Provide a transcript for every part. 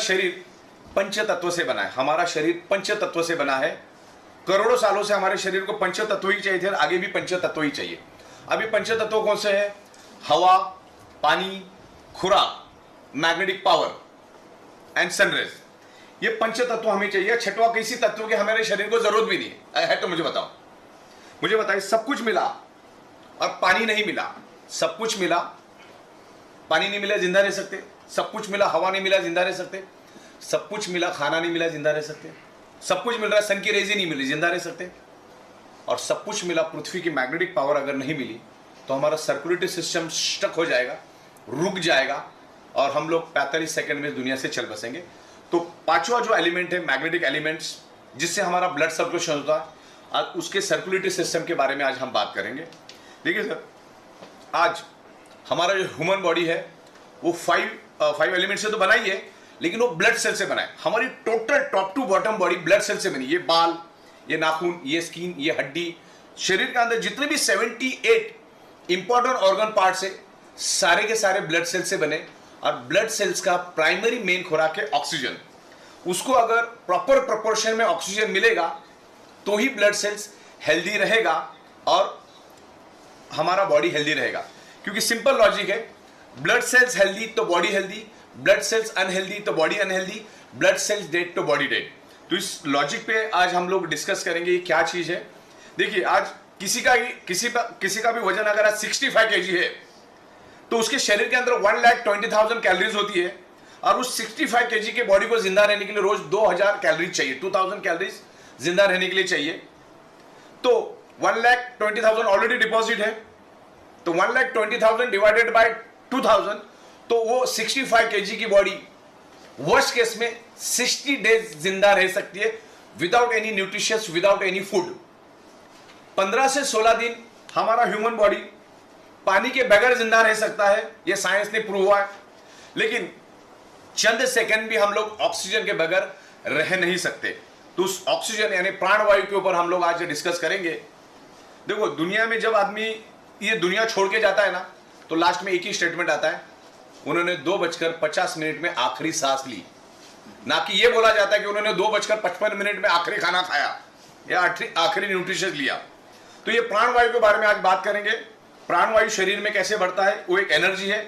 शरीर पंच तत्व से बना है। हमारा शरीर पंच तत्व से बना है। करोड़ों सालों से हमारे शरीर को पंच तत्व ही चाहिए थे और आगे भी पंच तत्व ही चाहिए। अभी पंच तत्व कौन से हैं? हवा, पानी, खुराक, मैग्नेटिक पावर एंड सनरेज। ये पंच तत्व हमें चाहिए। छठवा किसी तत्व के हमारे शरीर को जरूरत भी नहीं है। तो मुझे बताओ, मुझे बताइए, सब कुछ मिला और पानी नहीं मिला। सब कुछ मिला, पानी नहीं मिला, जिंदा रह सकते। सब कुछ मिला, हवा नहीं मिला, जिंदा रह सकते। सब कुछ मिला, खाना नहीं मिला, जिंदा रह सकते। सब कुछ मिल रहा है, सन की रेज ही नहीं मिली, जिंदा रह सकते। और सब कुछ मिला, पृथ्वी की मैग्नेटिक पावर अगर नहीं मिली तो हमारा सर्कुलेटरी सिस्टम स्टक हो जाएगा, रुक जाएगा और हम लोग 45 सेकंड में दुनिया से चल बसेंगे। तो पांचवा जो एलिमेंट है, मैग्नेटिक एलिमेंट्स, जिससे हमारा ब्लड सर्कुलेशन होता है, आज उसके सर्कुलेटरी सिस्टम के बारे में आज हम बात करेंगे। देखिए सर, आज हमारा जो ह्यूमन बॉडी है वो फाइव एलिमेंट से तो बना ही है, लेकिन वो ब्लड सेल से बना है। हमारी total top to bottom body blood cell से बनी। ये बाल, ये नाखून, ये स्किन, ये हड्डी, शरीर के अंदर जितने भी 78 इंपॉर्टेंट ऑर्गन पार्ट्स है, सारे के सारे ब्लड सेल से बने। और ब्लड सेल्स का प्राइमरी मेन खुराक है ऑक्सीजन। उसको अगर प्रॉपर प्रोपोर्शन में ऑक्सीजन मिलेगा तो ही ब्लड सेल्स हेल्दी रहेगा और हमारा बॉडी हेल्दी रहेगा। क्योंकि सिंपल लॉजिक है, ब्लड सेल्स हेल्दी तो body healthy, blood cells unhealthy तो body unhealthy, blood cells dead तो बॉडी डेड। तो इस लॉजिक पे आज हम लोग डिस्कस करेंगे ये क्या चीज है। देखिए, आज किसी का भी वजन अगर आज 65 kg है तो उसके शरीर के अंदर 1,20,000 कैलोरीज होती है और उस 65 kg के बॉडी को जिंदा रहने के लिए रोज 2000 कैलोरीज चाहिए, 2000 कैलोरीज जिंदा रहने के लिए चाहिए। तो 1,20,000 ऑलरेडी डिपॉजिट है, तो 1,20,000 डिवाइडेड बाय 2000, तो वो 65 kg की बॉडी वर्स्ट केस में 60 डेज जिंदा रह सकती है without any nutritious, without any food. 15 से 16 दिन हमारा ह्यूमन बॉडी पानी के बगैर जिंदा रह सकता है, यह साइंस ने प्रूव हुआ है। लेकिन चंद सेकंड भी हम लोग ऑक्सीजन के बगैर रह नहीं सकते। तो उस ऑक्सीजन यानी प्राणवायु के ऊपर हम लोग आज डिस्कस करेंगे। देखो, दुनिया में जब आदमी ये दुनिया छोड़ के जाता है ना, तो लास्ट में एक ही स्टेटमेंट आता है, उन्होंने 2:50 में आखिरी सांस ली। ना कि ये बोला जाता है कि उन्होंने 2:55 में आखिरी खाना खाया या आखिरी न्यूट्रिशन लिया। तो ये प्राणवायु के बारे में आज बात करेंगे। प्राणवायु शरीर में कैसे बढ़ता है, वो एक एनर्जी है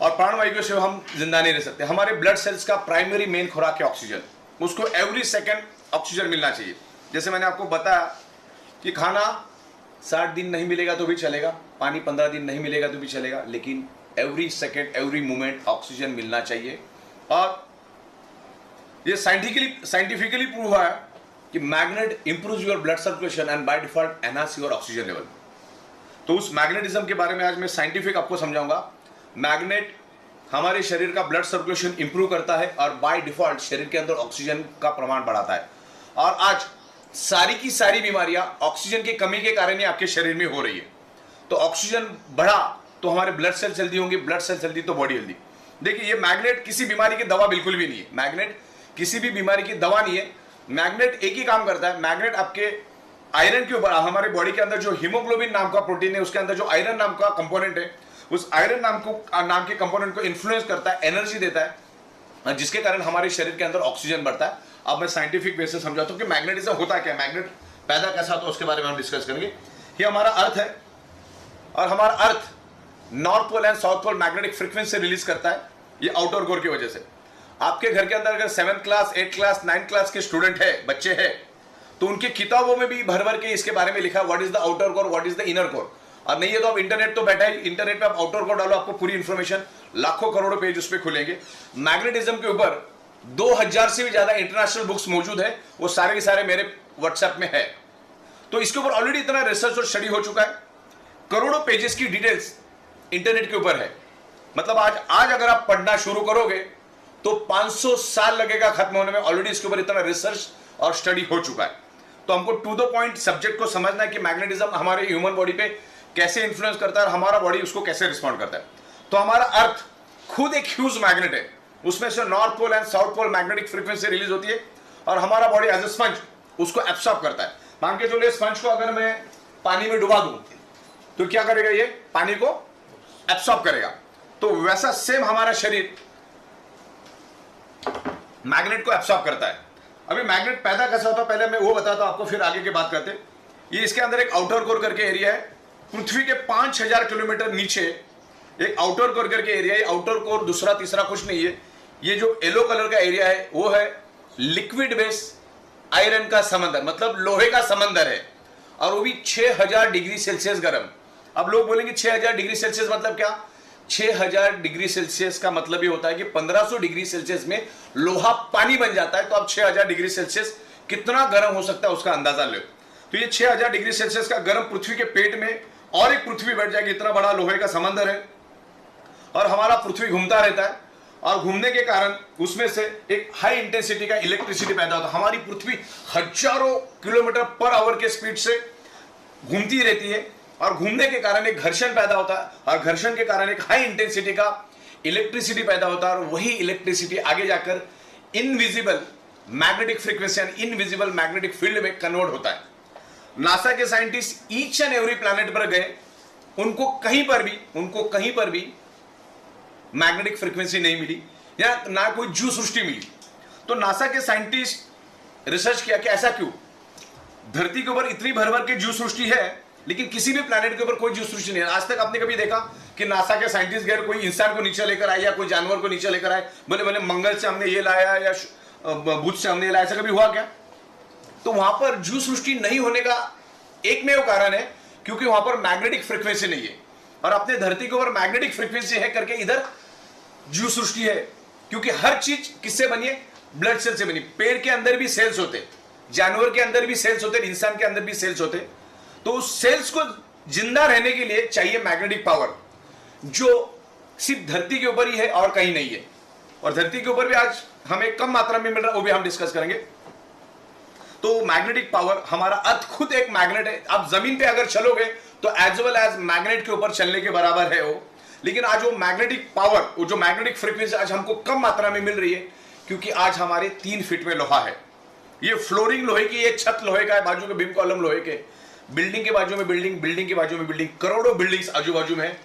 और प्राणवायु के सिवा हम जिंदा नहीं रह सकते। हमारे ब्लड सेल्स का प्राइमरी मेन खुराक है ऑक्सीजन। उसको एवरी सेकेंड ऑक्सीजन मिलना चाहिए। जैसे मैंने आपको बताया कि खाना 60 दिन नहीं मिलेगा तो भी चलेगा, पानी 15 दिन नहीं मिलेगा तो भी चलेगा, लेकिन every second, every moment oxygen मिलना चाहिए। और ये साइंटिफिकली प्रूव हुआ है कि magnet improves your blood circulation and by default enhance your oxygen level. तो उस मैग्नेटिज्म के बारे में आज मैं साइंटिफिक आपको समझाऊंगा। मैग्नेट हमारे शरीर का ब्लड सर्कुलेशन इंप्रूव करता है और बाय डिफॉल्ट शरीर के अंदर ऑक्सीजन का प्रमाण बढ़ाता है। और आज सारी की सारी बीमारियां ऑक्सीजन की कमी के कारण ही आपके शरीर में हो रही है। तो ऑक्सीजन बढ़ा तो हमारे ब्लड सेल्स हेल्दी होंगे, ब्लड सेल्स हेल्दी तो बॉडी हेल्दी। देखिए, ये मैग्नेट किसी बीमारी की दवा बिल्कुल भी नहीं है। मैग्नेट किसी भी बीमारी की दवा नहीं है। मैग्नेट एक ही काम करता है, मैग्नेट आपके आयरन के ऊपर, हमारे बॉडी के अंदर जो हीमोग्लोबिन नाम का प्रोटीन है उसके अंदर जो आयरन नाम का कंपोनेंट है, उस आयरन नाम के कंपोनेंट को इन्फ्लुएंस करता है, एनर्जी देता है, जिसके कारण हमारे शरीर के अंदर ऑक्सीजन बढ़ता है। अब मैं साइंटिफिक वे से समझाता हूं कि मैग्नेटिज्म होता क्या, मैग्नेट पैदा कैसा होता है, उसके बारे में हम डिस्कस करेंगे। ये हमारा अर्थ है और हमारा earth north pole and south pole magnetic frequency release करता है, ये आउटर कोर की वजह से। आपके घर के अंदर अगर 7th class, 8th class, 9th class के स्टूडेंट है, बच्चे हैं, तो उनकी किताबों में भी भर भर के इसके बारे में लिखा, what is the outer core, what is the inner core. और नहीं है तो आप इंटरनेट तो बैठा है, इंटरनेट पे आप आउटर कोर डालो, आपको पूरी इंफॉर्मेशन, लाखों करोड़ों पेज उस पर खुलेंगे। मैग्नेटिज्म के ऊपर 2000 से भी ज्यादा इंटरनेशनल बुक्स मौजूद है, वो सारे के सारे मेरे व्हाट्सएप में है। तो इसके ऊपर ऑलरेडी इतना रिसर्च और स्टडी हो चुका है, करोड़ों पेजेस की डिटेल्स इंटरनेट के ऊपर है। मतलब आज अगर आप पढ़ना शुरू करोगे तो 500 साल लगेगा खत्म होने में। ऑलरेडी इसके ऊपर इतना रिसर्च और स्टडी हो चुका है। तो हमको टू द पॉइंट सब्जेक्ट को समझना है कि मैग्नेटिज्म हमारे ह्यूमन बॉडी पे कैसे इंफ्लुएंस करता है और हमारा बॉडी उसको कैसे रिस्पॉन्ड करता है। तो हमारा अर्थ खुद एक ह्यूज मैग्नेट है, उसमें से north pole and south pole magnetic frequency release होती है और हमारा बॉडी एज ए स्पंज उसको एब्सॉर्ब करता है। मान के चलिए स्पंज को अगर मैं पानी में डुबा दूं तो क्या करेगा, ये पानी को एब्सॉर्ब करेगा। तो वैसा सेम हमारा शरीर मैग्नेट को एब्सॉर्ब करता है। अभी मैग्नेट पैदा कैसा होता है पहले मैं वो बताता हूं आपको, फिर आगे की बात करते हैं। ये इसके अंदर एक आउटर कोर करके एरिया है, पृथ्वी के 5000 किलोमीटर नीचे एक आउटर कोर करके एरिया है। आउटर कोर दूसरा तीसरा कुछ नहीं है, ये जो येलो कलर का एरिया है वो है लिक्विड बेस आयरन का समंदर, मतलब लोहे का समंदर है, और वो भी 6000 डिग्री सेल्सियस गर्म। अब लोग बोलेंगे 6000 डिग्री सेल्सियस मतलब क्या? 6000 डिग्री सेल्सियस का मतलब ये होता है कि 1500 डिग्री सेल्सियस में लोहा पानी बन जाता है। तो अब 6000 डिग्री सेल्सियस कितना गर्म हो सकता है उसका अंदाजा लो। तो ये 6000 डिग्री सेल्सियस का गर्म पृथ्वी के पेट में और एक पृथ्वी बैठ जाएगी, इतना बड़ा लोहे का समंदर है, और हमारा पृथ्वी घूमता रहता है, और घूमने के कारण उसमें से एक हाई इंटेंसिटी का इलेक्ट्रिसिटी पैदा होता है। हमारी पृथ्वी हजारों किलोमीटर पर आवर के स्पीड से घूमती रहती है, और घूमने के कारण एक घर्षण पैदा होता है, और घर्षण के कारण एक हाई इंटेंसिटी का इलेक्ट्रिसिटी पैदा होता है, और वही इलेक्ट्रिसिटी आगे जाकर इनविजिबल मैग्नेटिक फ्रीक्वेंसी यानी इनविजिबल मैग्नेटिक फील्ड में कन्वर्ट होता है। नासा के scientist each and every planet पर गए, उनको कहीं पर भी मैग्नेटिक फ्रीक्वेंसी नहीं मिली, या ना कोई जीव सृष्टि मिली। तो नासा के साइंटिस्ट रिसर्च किया कि ऐसा क्यों? धरती के ऊपर इतनी भर भर के जीव सृष्टि है, लेकिन किसी भी प्लैनेट के ऊपर कोई जीव सृष्टि नहीं है। आज तक आपने कभी देखा कि नासा के साइंटिस्ट गए, कोई इंसान को नीचे लेकर आए या कोई जानवर को नीचे लेकर आए, बोले बोले मंगल से हमने ये लाया या बुध से हमने लाया, ऐसा कभी हुआ क्या? तो वहां पर जीव सृष्टि नहीं होने का एकमेव कारण है क्योंकि वहां पर मैग्नेटिक फ्रीक्वेंसी नहीं है। और अपने धरती के ऊपर मैग्नेटिक फ्रीक्वेंसी है करके इधर जीव सृष्टि है, क्योंकि हर चीज किससे बनी है? ब्लड सेल से बनी। पेड़ के अंदर भी सेल्स होते, जानवर के अंदर भी सेल्स होते, इंसान के अंदर भी सेल्स होते। तो उस सेल्स को जिंदा रहने के लिए चाहिए मैग्नेटिक पावर, जो सिर्फ धरती के ऊपर ही है और कहीं नहीं है। और धरती के ऊपर भी आज हमें कम मात्रा में मिल रहा है, वो भी हम डिस्कस करेंगे। तो मैग्नेटिक पावर, हमारा अर्थ खुद एक मैग्नेट है। आप जमीन पे अगर चलोगे तो एज वेल एज मैग्नेट के ऊपर चलने के बराबर है वो। लेकिन आज वो मैग्नेटिक पावर, वो जो मैग्नेटिक फ्रीक्वेंसी आज हमको कम मात्रा में मिल रही है, क्योंकि आज हमारे 3 फीट में लोहा है। ये फ्लोरिंग लोहे की, ये छत लोहे का है, बाजू के बीम कॉलम लोहे के, बिल्डिंग के बाजू में बिल्डिंग, बिल्डिंग के बाजू में बिल्डिंग, करोड़ों बिल्डिंग्स आजू बाजू में है।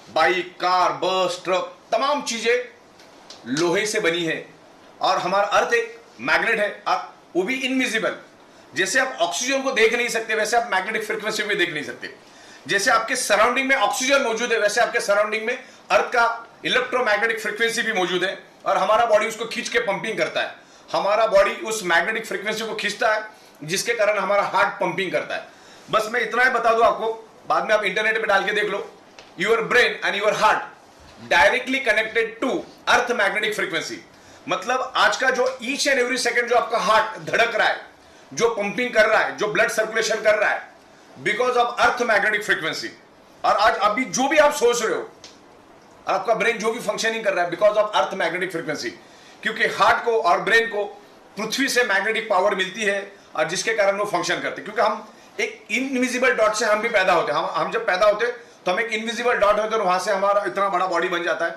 बाइक, कार, बस, ट्रक, तमाम चीजें लोहे से बनी है। और हमारा अर्थ एक मैग्नेट है, वो भी इनविजिबल। जैसे आप ऑक्सीजन को देख नहीं सकते, वैसे आप मैग्नेटिक फ्रीक्वेंसी को देख नहीं सकते। जैसे आपके सराउंडिंग में ऑक्सीजन मौजूद है, वैसे आपके सराउंडिंग में अर्थ का इलेक्ट्रोमैग्नेटिक फ्रीक्वेंसी भी मौजूद है, और हमारा बॉडी उसको खींच के पंपिंग करता है। हमारा बॉडी उस मैग्नेटिक फ्रीक्वेंसी को खींचता है, जिसके कारण हमारा हार्ट पंपिंग करता है। बस मैं इतना ही बता दूं आपको, बाद में आप इंटरनेट पे डाल के देख लो। Your brain and your heart directly connected to earth magnetic frequency. मतलब आज का जो ईच एंड एवरी सेकंड जो आपका हार्ट धड़क रहा है, जो पंपिंग कर रहा है, जो ब्लड सर्कुलेशन कर रहा है, because of earth magnetic frequency. और आज अभी जो भी आप सोच रहे हो, आपका ब्रेन जो भी फंक्शनिंग कर रहा है, because of earth magnetic frequency. क्योंकि हार्ट को और ब्रेन को पृथ्वी से मैग्नेटिक पावर मिलती है, और जिसके कारण वो फंक्शन करते हैं। क्योंकि हम एक इनविजिबल डॉट से हम भी पैदा होते हैं। हम जब पैदा होते हैं तो हम एक इनविजिबल डॉट होते हैं, और वहां से हमारा इतना बड़ा बॉडी बन जाता है।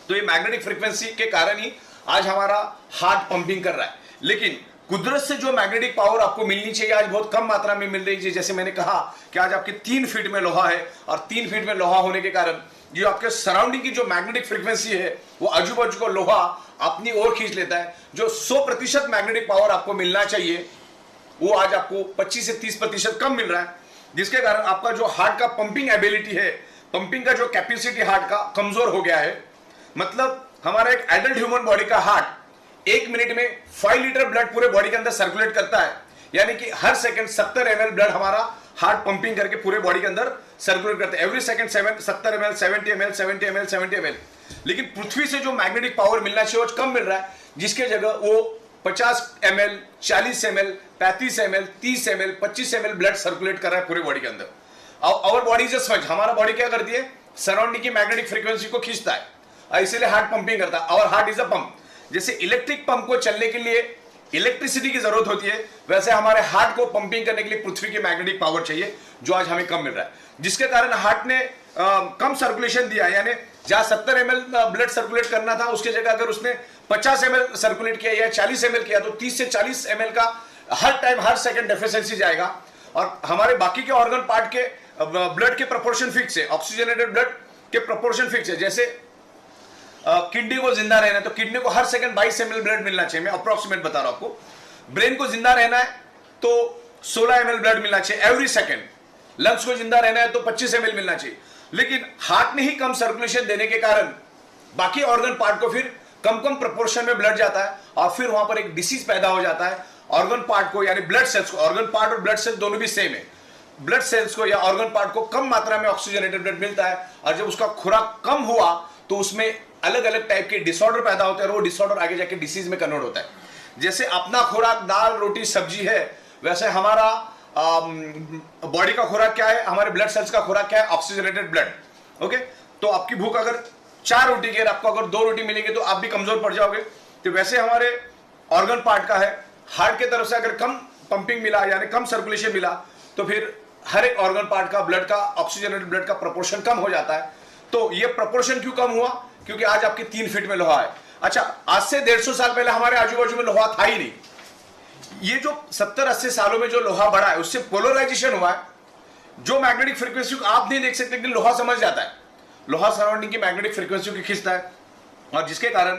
तो ये मैग्नेटिक फ्रीक्वेंसी के कारण ही आज हमारा हार्ट पंपिंग कर रहा है। लेकिन कुदरत से जो मैग्नेटिक पावर आपको मिलनी चाहिए, आज बहुत कम मात्रा में मिल रही है। जैसे मैंने कहा कि आज आपके 3 फीट में लोहा है, और 3 फीट में लोहा होने के कारण जो आपके सराउंडिंग की जो मैग्नेटिक फ्रीक्वेंसी है, वो आजू बाजू को लोहा अपनी ओर खींच लेता है। जो 100% मैग्नेटिक पावर आपको मिलना चाहिए, वो आज आपको 25 से 30% कम मिल रहा है, जिसके कारण आपका जो हार्ट का पंपिंग एबिलिटी है, पंपिंग का जो कैपेसिटी हार्ट का कमजोर हो गया है। मतलब हमारा एक एडल्ट ह्यूमन बॉडी का हार्ट 1 मिनट में 5 लीटर ब्लड पूरे बॉडी के अंदर सर्कुलेट करता है, यानी कि हर सेकंड 70 ml ब्लड हमारा हार्ट पंपिंग करके पूरे बॉडी के अंदर सर्कुलेट करता है। Every second 70 ml, 70 ml, 70 ml, 70 ml। लेकिन पृथ्वी से जो मैग्नेटिक पावर मिलना चाहिए वो कम मिल रहा है, जिसके जगह वो 50 ml, 40 ml, 35 ml, 30 ml, 25 ml blood circulate कर रहा है पूरे बॉडी के अंदर। Our body is a sponge. हमारा बॉडी क्या करती है? सराउंडिंग की मैग्नेटिक फ्रीक्वेंसी को खींचता है, इसलिए हार्ट पंपिंग करता है। और हार्ट इज अ पंप। जैसे इलेक्ट्रिक पंप को चलने के लिए इलेक्ट्रिसिटी की जरूरत होती है, वैसे हमारे हार्ट को पंपिंग करने के लिए पृथ्वी की मैग्नेटिक पावर चाहिए, जो आज हमें कम मिल रहा है। जिसके कारण हार्ट ने कम सर्कुलेशन दिया, यानी जहां 70 ml ब्लड सर्कुलेट करना था, उसकी जगह अगर उसने 50 ml सर्कुलेट किया या 40 ml किया, तो 30 से 40 ml का हर टाइम हर सेकंड डेफिशिएंसी जाएगा। और हमारे बाकी के ऑर्गन पार्ट के ब्लड के प्रोपोर्शन फिक्स है, ऑक्सीजनेटेड ब्लड के प्रोपोर्शन फिक्स है। जैसे किडनी को जिंदा रहना है तो किडनी को हर सेकंड 22 ml ब्लड मिलना चाहिए, मैं अप्रोक्सीमेट बता रहा हूं आपको। ब्रेन को जिंदा रहना है तो 16 ml ब्लड मिलना चाहिए एवरी सेकंड। लंग्स को जिंदा रहना है तो 25 ml मिलना चाहिए। लेकिन हार्ट में ही कम सर्कुलेशन देने के कारण बाकी ऑर्गन पार्ट को फिर कम प्रोपोर्शन में ब्लड जाता है और फिर वहां पर एक डिसीज पैदा हो जाता है। ऑर्गन पार्ट को यानी ब्लड सेल्स को, ऑर्गन पार्ट और ब्लड सेल्स दोनों भी सेम है, ब्लड सेल्स को या ऑर्गन पार्ट को कम मात्रा में ऑक्सीजनेटेड ब्लड मिलता है और जब उसका खुराक कम हुआ तो उसमें अलग अलग टाइप के डिसऑर्डर पैदा होते हैं और वो डिसऑर्डर आगे जाके डिसीज में कन्वर्ट होता है। जैसे अपना खुराक दाल रोटी सब्जी है, वैसे हमारा बॉडी का खुराक क्या है, हमारे ब्लड सेल्स का खुराक क्या है, ऑक्सीजनेटेड ब्लड। ओके, तो आपकी भूख अगर 4 रोटी की, आपको अगर 2 रोटी मिलेगी तो आप भी कमजोर पड़ जाओगे। तो वैसे हमारे ऑर्गन पार्ट का है, हार्ट की तरफ से अगर कम पंपिंग मिला यानी कम सर्कुलेशन मिला तो फिर हर एक ऑर्गन पार्ट का ब्लड का ऑक्सीजनेटेड ब्लड का प्रोपोर्शन कम हो जाता है। तो ये प्रोपोर्शन क्यों कम हुआ? क्योंकि आज आपके 3 फीट में लोहा है। अच्छा, आज से 150 साल पहले हमारे आजू बाजू में लोहा था ही नहीं। ये जो 70-80 सालों में जो लोहा बढ़ा है उससे पोलराइजेशन हुआ है। जो मैग्नेटिक फ्रीक्वेंसी को आप नहीं देख सकते लेकिन लोहा समझ जाता है, लोहा सराउंडिंग की मैग्नेटिक फ्रीक्वेंसी को खींचता है और जिसके कारण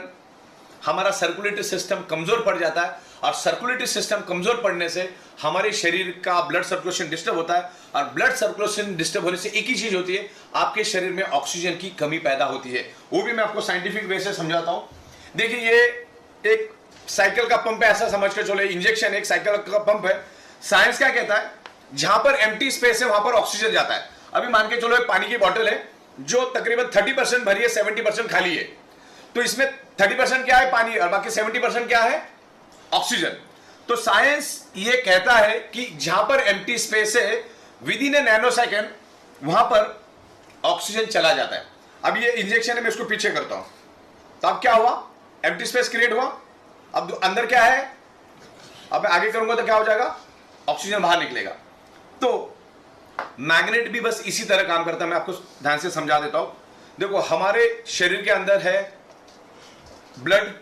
हमारा सर्कुलेटरी सिस्टम कमजोर पड़ जाता है और सर्कुलेटरी सिस्टम कमजोर पड़ने से हमारे शरीर का ब्लड सर्कुलेशन डिस्टर्ब होता है और ब्लड सर्कुलेशन डिस्टर्ब होने से एक ही चीज होती है, आपके शरीर में ऑक्सीजन की कमी पैदा होती है। वो भी मैं आपको साइंटिफिक वे से समझाता हूं। देखिए, ये एक साइकिल का पंप है, ऐसा समझ के चलो, इंजेक्शन एक साइकिल का पंप है। साइंस क्या कहता है, जहां पर एम्प्टी स्पेस है वहां पर ऑक्सीजन जाता है। अभी मान के चलो एक पानी की बोतल है जो तकरीबन 30% भरी है, 70% खाली है, तो इसमें 30% क्या है, पानी, और बाकी 70% क्या है, ऑक्सीजन। तो साइंस ये कहता है कि जहां पर एम्प्टी स्पेस है with in A nano second वहां पर ऑक्सीजन चला जाता है। अब ये इंजेक्शन है, मैं इसको पीछे करता हूं तो अब क्या हुआ, एम्प्टी स्पेस क्रिएट हुआ। अब अंदर क्या है, अब मैं आगे करूंगा तो क्या हो जाएगा, ऑक्सीजन बाहर निकलेगा। तो मैग्नेट भी बस इसी तरह काम करता है, मैं आपको ध्यान से समझा देता हूं। देखो, हमारे शरीर के अंदर है ब्लड,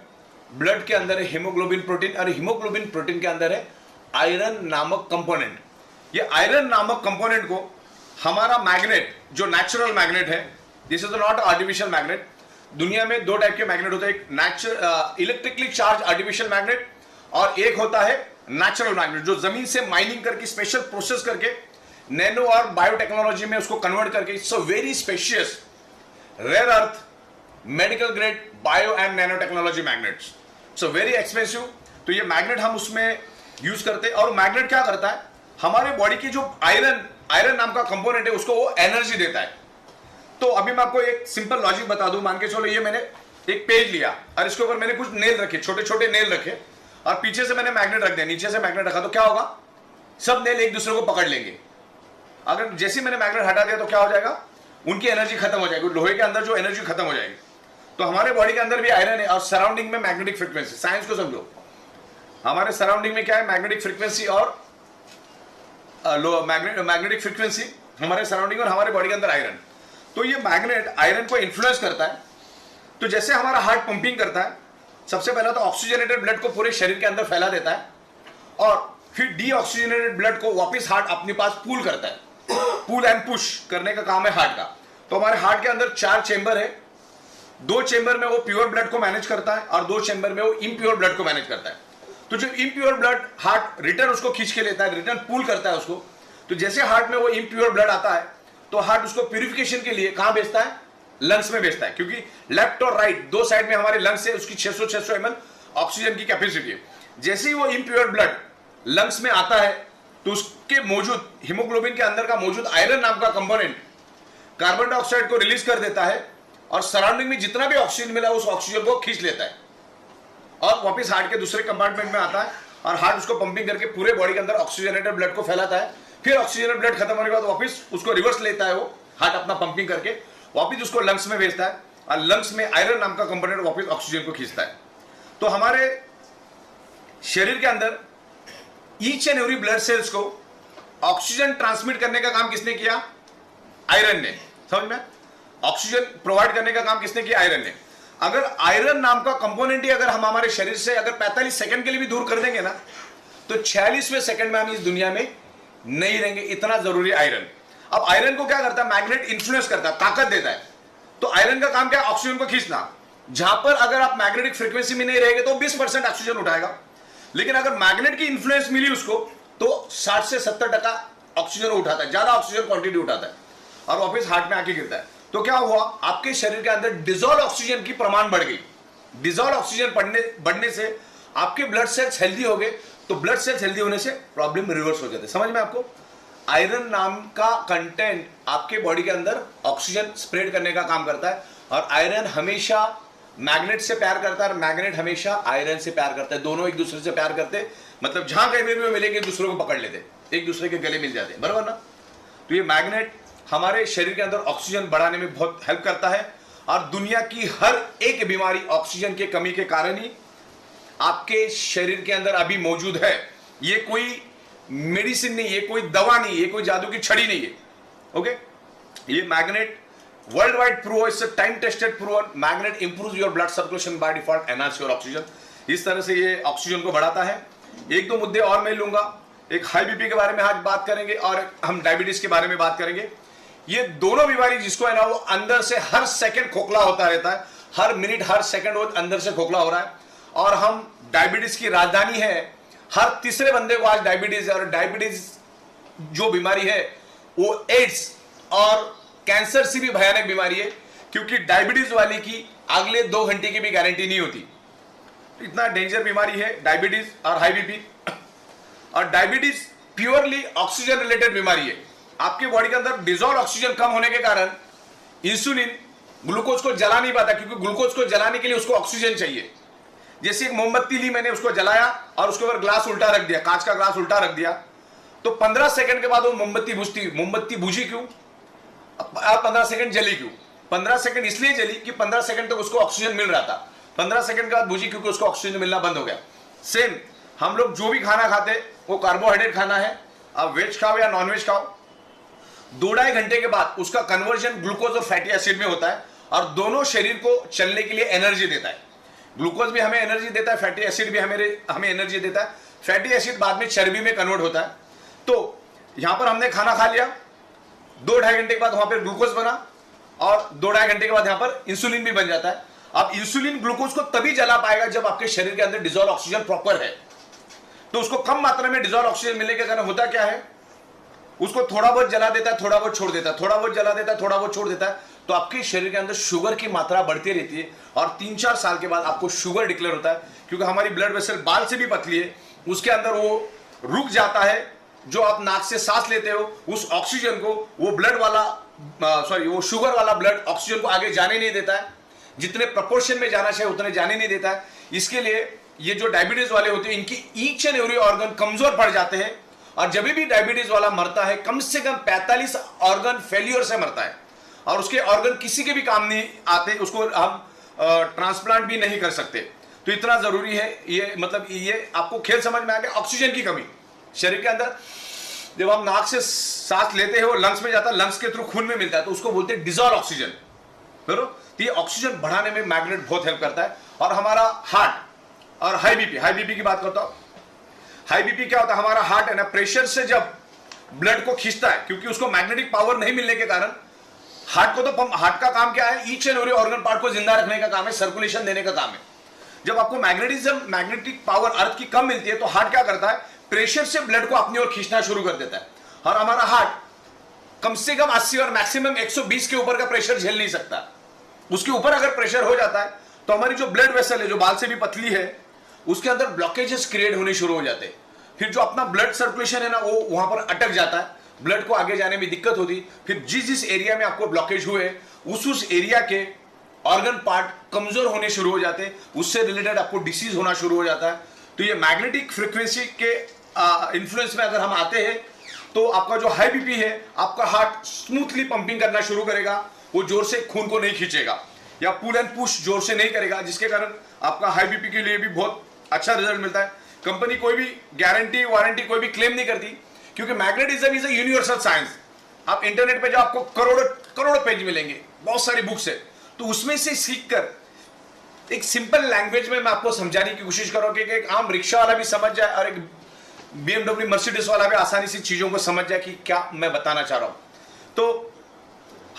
ब्लड के अंदर है हीमोग्लोबिन प्रोटीन और हीमोग्लोबिन प्रोटीन के अंदर है आयरन नामक कंपोनेंट। ये आयरन नामक कंपोनेंट को हमारा मैग्नेट, जो नेचुरल मैग्नेट है, this is not artificial magnet. दुनिया में 2 टाइप के मैग्नेट होते हैं, एक natural electrically charge artificial magnet और एक होता है नेचुरल मैग्नेट जो जमीन से माइनिंग करके स्पेशल प्रोसेस करके नैनो और बायोटेक्नोलॉजी में उसको कन्वर्ट करके, it's a very specious rare earth medical grade bio and nano technology magnets, so very expensive. तो ये मैग्नेट हम उसमें यूज करते हैं और मैग्नेट क्या करता है, हमारे बॉडी की जो आयरन नाम का कंपोनेंट है उसको वो एनर्जी देता है। तो अभी मैं आपको एक सिंपल लॉजिक बता दूं, मान के चलो ये मैंने एक पेज लिया और इसके ऊपर मैंने कुछ नेल रखे, छोटे छोटे नेल रखे और पीछे से मैंने मैग्नेट रख दिया, नीचे से मैग्नेट रखा, तो क्या होगा, सब नेल एक दूसरे को पकड़ लेंगे। अगर जैसे मैंने मैग्नेट हटा दिया तो क्या हो जाएगा, उनकी एनर्जी खत्म हो जाएगी, लोहे के अंदर जो एनर्जी खत्म हो जाएगी। तो हमारे बॉडी के अंदर भी आयरन है और सराउंडिंग में मैग्नेटिक फ्रीक्वेंसी, साइंस को समझो, हमारे सराउंडिंग में क्या है, मैग्नेटिक फ्रीक्वेंसी और मैग्नेटिक फ्रीक्वेंसी हमारे सराउंडिंग और हमारे बॉडी के अंदर आयरन। तो ये मैग्नेट आयरन को इन्फ्लुएंस करता है। तो जैसे हमारा हार्ट पंपिंग करता है, सबसे पहला तो ऑक्सीजनेटेड ब्लड को पूरे शरीर के अंदर फैला देता है और फिर डीऑक्सीजनेटेड ब्लड को वापस हार्ट अपने पास पूल करता है। पुल एंड पुश करने का काम है हार्ट का। तो हमारे हार्ट के अंदर 4 चेंबर है, 2 चेंबर में वो प्योर ब्लड को मैनेज करता है और 2 चेंबर में वो इम्प्योर ब्लड को मैनेज करता है। तो जो इम्प्योर ब्लड हार्ट रिटर्न उसको खींच के लेता है, रिटर्न पुल करता है उसको। तो जैसे हार्ट में वो इम्प्योर ब्लड आता है तो हार्ट उसको प्यूरिफिकेशन के लिए कहां भेजता है, लंग्स में भेजता है, क्योंकि लेफ्ट और राइट 2 साइड में हमारे लंग्स है, उसकी 600 ml ऑक्सीजन की कैपेसिटी है। जैसे ही वो इम्प्योर ब्लड लंग्स में आता है तो उसके मौजूद हीमोग्लोबिन के अंदर का मौजूद आयरन नाम का कंपोनेंट कार्बन डाइऑक्साइड को रिलीज कर देता है और सराउंडिंग में जितना भी ऑक्सीजन मिला उस ऑक्सीजन को खींच लेता है और वापस हार्ट के दूसरे कंपार्टमेंट में आता है और हार्ट उसको पंपिंग करके पूरे बॉडी के अंदर ऑक्सीजनेटेड ब्लड को फैलाता है। फिर ऑक्सीजनेटेड ब्लड खत्म होने के बाद वापस उसको रिवर्स लेता है, वो हार्ट अपना पंपिंग करके वापस उसको लंग्स में भेजता है और लंग्स में आयरन नाम का कंपोनेंट वापस ऑक्सीजन को खींचता है। तो हमारे शरीर के अंदर each and every blood cells को ऑक्सीजन ट्रांसमिट करने का काम किसने किया, आयरन ने। समझ में, ऑक्सीजन प्रोवाइड करने का काम किसने किया, आयरन ने। अगर आयरन नाम का कंपोनेंट ही अगर हम हमारे शरीर से अगर 45 सेकंड के लिए भी दूर कर देंगे ना तो 46वें सेकंड में हम इस दुनिया में नहीं रहेंगे, इतना जरूरी आयरन। अब आयरन को क्या करता है, मैग्नेट इन्फ्लुएंस करता है, ताकत देता है। तो आयरन का काम क्या है, ऑक्सीजन को खींचना। जहां पर अगर आप मैग्नेटिक फ्रीक्वेंसी में नहीं रहेंगे तो 20% ऑक्सीजन उठाएगा, लेकिन अगर मैग्नेट की इन्फ्लुएंस मिली उसको तो 60 से 70% ऑक्सीजन उठाता है, ज्यादा ऑक्सीजन क्वांटिटी उठाता है और वापस हार्ट में आके गिरता है। तो क्या हुआ, आपके शरीर के अंदर डिजोल्व ऑक्सीजन की प्रमाण बढ़ गई। डिजोल्व ऑक्सीजन बढ़ने से आपके ब्लड सेल्स हेल्दी हो गए, तो ब्लड सेल्स हेल्दी होने से प्रॉब्लम रिवर्स हो जाते हैं। समझ में आपको? आयरन नाम का कंटेंट आपके बॉडी के अंदर ऑक्सीजन स्प्रेड करने का काम करता है, और आयरन हमेशा मैग्नेट से प्यार करता है और मैग्नेट हमेशा आयरन से प्यार करता है। दोनों एक दूसरे से प्यार करते, मतलब जहां कहीं भी मिलेंगे एक दूसरे को पकड़ लेते, एक दूसरे के गले मिल जाते, बराबर ना? तो ये मैग्नेट हमारे शरीर के अंदर ऑक्सीजन बढ़ाने में बहुत हेल्प करता है, और दुनिया की हर एक बीमारी ऑक्सीजन की कमी के कारण ही आपके शरीर के अंदर अभी मौजूद है। ये कोई मेडिसिन नहीं, ये कोई दवा नहीं, ये कोई जादू की छड़ी नहीं है। ओके, ये magnet world wide prove, it's time tested prove, magnet improves your blood circulation by default, enhance your oxygen. इस तरह से ये ऑक्सीजन को बढ़ाता है। एक दो मुद्दे और मैं लूंगा, एक हाई बीपी के बारे में आज बात करेंगे और हम डायबिटीज के बारे में बात करेंगे। ये दोनों बीमारी जिसको है ना, वो अंदर से हर सेकंड खोखला होता रहता है, हर मिनट हर सेकंड वो अंदर से खोखला हो रहा है, और हम डायबिटीज की राजधानी है। हर तीसरे बंदे को आज डायबिटीज है, और डायबिटीज जो बीमारी है वो एड्स और कैंसर से भी भयानक बीमारी है, क्योंकि डायबिटीज वाले की अगले 2 घंटे की भी गारंटी नहीं होती। इतना डेंजर बीमारी है डायबिटीज और हाई बीपी। और डायबिटीज प्योरली ऑक्सीजन रिलेटेड बीमारी है। आपके बॉडी के अंदर डिजोल्व ऑक्सीजन कम होने के कारण इंसुलिन ग्लूकोज को जला नहीं पाता, क्योंकि ग्लूकोज को जलाने के लिए उसको ऑक्सीजन चाहिए। जैसे एक मोमबत्ती ली मैंने, उसको जलाया और उसके ऊपर ग्लास उल्टा रख दिया, कांच का ग्लास उल्टा रख दिया, तो 15 सेकंड के बाद वो मोमबत्ती बुझती। मोमबत्ती बुझी क्यों? 15 सेकंड जली क्यों? 15 सेकंड इसलिए जली कि 15 सेकंड तक उसको ऑक्सीजन मिल रहा था, 15 सेकंड के बाद बुझी क्योंकि उसको ऑक्सीजन मिलना बंद हो गया। सेम हम लोग जो भी खाना खाते वो कार्बोहाइड्रेट खाना है, आप वेज खाओ या नॉन वेज खाओ, 2-2.5 घंटे के बाद उसका कन्वर्जन ग्लूकोज और फैटी एसिड में होता है, और दोनों शरीर को चलने के लिए एनर्जी देता है। ग्लूकोज भी हमें एनर्जी देता है, फैटी एसिड भी हमें एनर्जी देता है। फैटी एसिड बाद में चर्बी में कन्वर्ट होता है। तो यहां पर हमने खाना खा लिया, 2-2.5 घंटे के बाद वहां पर ग्लूकोज बना, और 2-2.5 घंटे के बाद यहां पर इंसुलिन भी बन जाता है। अब इंसुलिन ग्लूकोज को तभी जला पाएगा जब आपके शरीर के अंदर डिजोल्व ऑक्सीजन प्रॉपर है। तो उसको कम मात्रा में डिजोल्व ऑक्सीजन मिलने के कारण होता क्या है, उसको थोड़ा बहुत जला देता है, थोड़ा बहुत छोड़ देता है, थोड़ा बहुत जला देता है, थोड़ा बहुत छोड़ देता है। तो आपके शरीर के अंदर शुगर की मात्रा बढ़ती रहती है, और 3-4 साल के बाद आपको शुगर डिक्लेयर होता है, क्योंकि हमारी ब्लड वेसल बाल से भी पतली है, उसके अंदर वो रुक जाता है। जो आप नाक से सांस लेते हो उस ऑक्सीजन को वो ब्लड वाला वो शुगर वाला ब्लड ऑक्सीजन को आगे जाने नहीं देता है, जितने प्रोपोर्शन में जाना चाहिए उतने जाने नहीं देता है। इसके लिए ये जो डायबिटीज वाले होते हैं इनकी ईच एंड एवरी ऑर्गन कमजोर पड़ जाते हैं, और जब भी डायबिटीज वाला मरता है कम से कम 45 ऑर्गन फेल्यूर से मरता है, और उसके ऑर्गन किसी के भी काम नहीं आते, उसको हम ट्रांसप्लांट भी नहीं कर सकते। तो इतना जरूरी है ये, मतलब ये आपको खेल समझ में आ गया। ऑक्सीजन की कमी शरीर के अंदर, जब हम नाक से सांस लेते हो लंग्स में जाता है, लंग्स के थ्रू खून में मिलता है, तो उसको बोलते हैं डिजोल्व ऑक्सीजन। तो ये ऑक्सीजन बढ़ाने में मैग्नेट बहुत हेल्प करता है। और हमारा हार्ट और हाई बीपी की बात करता हूं। हाई बीपी क्या होता है, हमारा हार्ट है ना, प्रेशर से जब ब्लड को खींचता है, क्योंकि उसको मैग्नेटिक पावर नहीं मिलने के कारण हार्ट को, तो हार्ट का काम क्या है, each and every organ part को जिंदा रखने का काम है, सर्कुलेशन देने का काम है। जब आपको मैग्नेटिक पावर अर्थ की कम मिलती है, तो हार्ट क्या करता है, प्रेशर से ब्लड को अपनी ओर खींचना शुरू कर देता है। और हमारा हार्ट कम से कम 80 और मैक्सिमम 120 के ऊपर का प्रेशर झेल नहीं सकता। उसके ऊपर अगर प्रेशर हो जाता है तो हमारी जो ब्लड वेसल है, जो बाल से भी पतली है, उसके अंदर ब्लॉकेजेस क्रिएट होने शुरू हो जाते हैं। फिर जो अपना ब्लड सर्कुलेशन है ना, वो वहां पर अटक जाता है, ब्लड को आगे जाने में दिक्कत होती। फिर जिस एरिया में आपको ब्लॉकेज हुए उस एरिया के ऑर्गन पार्ट कमजोर होने शुरू हो जाते हैं, उससे रिलेटेड आपको डिसीज होना शुरू हो जाता है। तो ये मैग्नेटिक फ्रीक्वेंसी के इन्फ्लुएंस में अगर हम आते हैं, तो आपका जो हाई बीपी है, आपका हार्ट स्मूथली पंपिंग करना शुरू करेगा, वो जोर से खून को नहीं खींचेगा या पुल एंड पुश जोर से नहीं करेगा, जिसके कारण आपका हाई बीपी के लिए भी बहुत अच्छा रिजल्ट मिलता है। कंपनी कोई भी गारंटी वारंटी कोई भी क्लेम नहीं करती, क्योंकि magnetism is a universal science. आप इंटरनेट पे जाओ, आपको करोड़ों पेज मिलेंगे, बहुत सारी बुक्स है, तो उसमें से सीखकर एक सिंपल लैंग्वेज में मैं आपको समझाने की कोशिश करूंगा कि एक आम रिक्शा वाला भी समझ जाए और एक BMW मर्सिडीज वाला भी आसानी से चीजों को समझ जाए कि क्या मैं बताना चाह रहा हूं। तो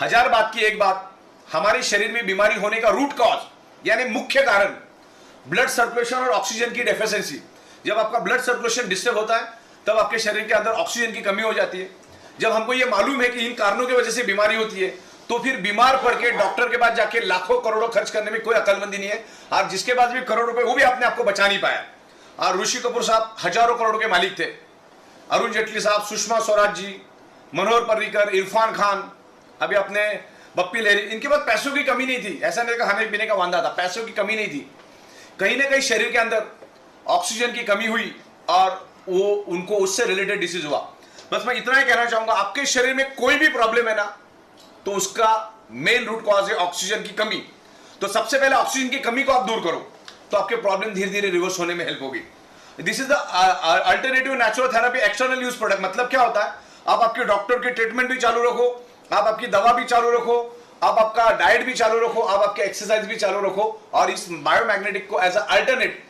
1000 बात की एक बात, हमारे शरीर में बीमारी होने का रूट कॉज यानी मुख्य कारण ब्लड सर्कुलेशन और ऑक्सीजन की डेफिशिएंसी। जब आपका ब्लड सर्कुलेशन डिस्टर्ब होता है तब आपके शरीर के अंदर ऑक्सीजन की कमी हो जाती है। जब हमको ये मालूम है कि इन कारणों की वजह से बीमारी होती है तो फिर बीमार पड़ के डॉक्टर के पास जाके लाखों करोड़ों खर्च करने में कोई अकलमंदी नहीं है। आप जिसके पास भी करोड़ रुपए वो भी अपने आप को बचा नहीं पाया। और ऋषि कपूर साहब हजारों करोड़ के मालिक थे, अरुण जेटली साहब, सुषमा स्वराज जी, मनोहर पर्रिकर, इरफान खान, अभी अपने बप्पी लहरी, इनके पास पैसों की कमी नहीं थी। ऐसा नहीं खाने पीने का वांदा था, पैसों की कमी नहीं थी। कहीं ना कहीं शरीर के अंदर ऑक्सीजन की कमी हुई और वो उनको उससे रिलेटेड डिसीज हुआ। बस मैं इतना ही कहना चाहूंगा, आपके शरीर में कोई भी प्रॉब्लम है ना तो उसका मेन रूट कॉज है ऑक्सीजन की कमी। तो सबसे पहले ऑक्सीजन की कमी को आप दूर करो तो आपके प्रॉब्लम धीरे धीरे रिवर्स होने में हेल्प होगी। This is the alternative natural therapy external use product. मतलब क्या होता है, आप आपके डॉक्टर की ट्रीटमेंट भी चालू रखो, आप आपकी दवा भी चालू रखो, आप आपका डाइट भी चालू रखो, आप आपके एक्सरसाइज भी चालू रखो और इस बायोमैग्नेटिक को as a alternate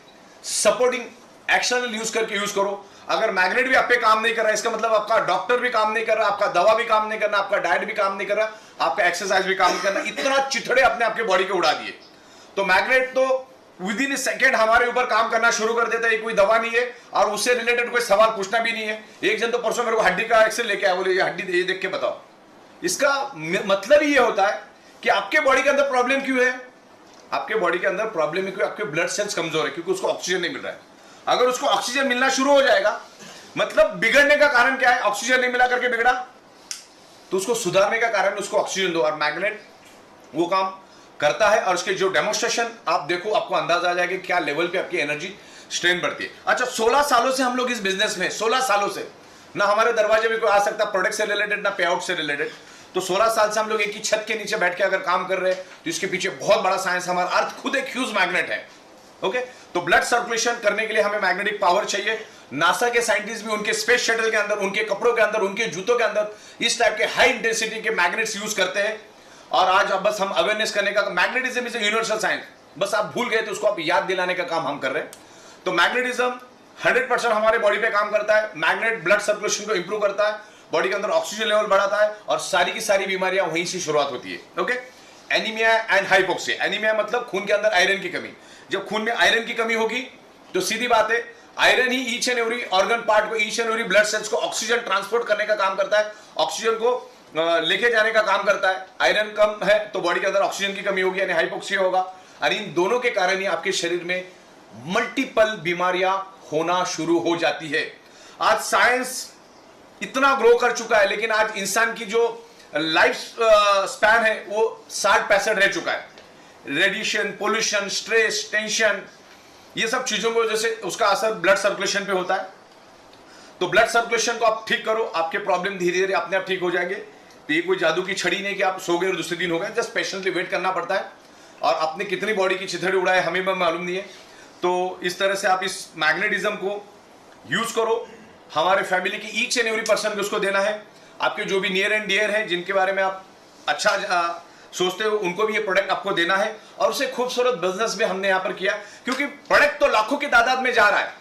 supporting external use करके यूज करो। अगर मैग्नेट भी आप पे काम नहीं कर रहा, इसका मतलब आपका डॉक्टर भी काम नहीं कर रहा, आपका दवा भी काम नहीं करना, आपका डाइट भी काम नहीं कर रहा, आपका एक्सरसाइज भी काम नहीं करना। इतना चिथड़े अपने आपके बॉडी के उड़ा दिए। तो मैग्नेट तो विद इन सेकेंड हमारे ऊपर काम करना शुरू कर देता है। कोई दवा नहीं है और उससे रिलेटेड कोई सवाल पूछना भी नहीं है। एक जन तो परसों मेरे को हड्डी का एक्सरे लेके आया, बोले ये हड्डी ये देख के बताओ। इसका मतलब ये होता है कि आपके बॉडी के अंदर प्रॉब्लम क्यों है। आपके बॉडी के अंदर प्रॉब्लम है क्योंकि आपके ब्लड सेल्स कमजोर है, क्योंकि उसको ऑक्सीजन नहीं मिल रहा है। अगर उसको ऑक्सीजन मिलना शुरू हो जाएगा, मतलब बिगड़ने का कारण क्या है, ऑक्सीजन नहीं मिला करके बिगड़ा, तो उसको सुधारने का कारण उसको ऑक्सीजन दो। और मैग्नेट वो काम करता है और उसके जो डेमोन्स्ट्रेशन आप देखो, आपको अंदाजा आ जाएगा क्या लेवल पे आपकी एनर्जी स्ट्रेन बढ़ती है। अच्छा, 16 सालों से हम लोग इस बिजनेस में, 16 सालों से ना हमारे दरवाजे में कोई आ सकता प्रोडक्ट से रिलेटेड ना पे आउट से रिलेटेड। तो 16 साल से हम लोग एक ही छत के नीचे बैठ के अगर काम कर रहे हैं तो इसके पीछे बहुत बड़ा साइंस, हमारा अर्थ खुद एक ह्यूज मैग्नेट है। ओके, तो ब्लड सर्कुलेशन करने के लिए हमें मैग्नेटिक पावर चाहिए। नासा के साइंटिस्ट भी उनके स्पेस शटल के अंदर, उनके कपड़ों के अंदर, उनके जूतों के अंदर इस टाइप के हाई इंटेंसिटी के मैग्नेट्स यूज करते हैं। और आज अब बस हम अवेयरनेस करने का, मैग्नेटिज्म इज यूनिवर्सल साइंस, बस आप भूल गए तो उसको आप याद दिलाने का काम हम कर रहे हैं। तो मैग्नेटिज्म 100% हमारे बॉडी पे काम करता है। मैग्नेट ब्लड सर्कुलेशन को इंप्रूव करता है, बॉडी के अंदर ऑक्सीजन लेवल बढ़ाता है और सारी की सारी बीमारियां वहीं से शुरुआत होती है। Okay, anaemia and hypoxia. Anaemia मतलब खून के अंदर आयरन की कमी। जब खून में आयरन की कमी होगी तो सीधी बात है, आयरन ही each and every organ part को, each and every blood cells को ऑक्सीजन ट्रांसपोर्ट करने का काम करता है, ऑक्सीजन को लेके जाने का काम करता है। आयरन कम है तो बॉडी के अंदर ऑक्सीजन की कमी होगी, यानी हाइपोक्सिया होगा। और इन दोनों के कारण ही आपके शरीर में मल्टीपल बीमारियां होना शुरू हो जाती है। आज साइंस इतना ग्रो कर चुका है, लेकिन आज इंसान की जो लाइफ स्पैन है वो 60-65 रह चुका है। रेडिएशन, पोल्यूशन, स्ट्रेस, टेंशन, ये सब चीजों की वजह से उसका असर ब्लड सर्कुलेशन पे होता है। तो ब्लड सर्कुलेशन को आप ठीक करो, आपके प्रॉब्लम धीरे धीरे अपने आप ठीक हो जाएंगे। तो ये कोई जादू की छड़ी नहीं कि आप सो गए और दूसरे दिन हो गए, जस्ट पेशेंटली वेट करना पड़ता है। और आपने कितनी बॉडी की चिथड़ी उड़ाए हमें भी मालूम नहीं है। तो इस तरह से आप इस मैग्नेटिज्म को यूज करो। हमारे फैमिली की ईच एंड एवरी पर्सन को उसको देना है। आपके जो भी नियर एंड डियर है, जिनके बारे में आप अच्छा सोचते हो, उनको भी ये प्रोडक्ट आपको देना है। और उसे खूबसूरत बिजनेस भी हमने यहाँ पर किया, क्योंकि प्रोडक्ट तो लाखों की तादाद में जा रहा है,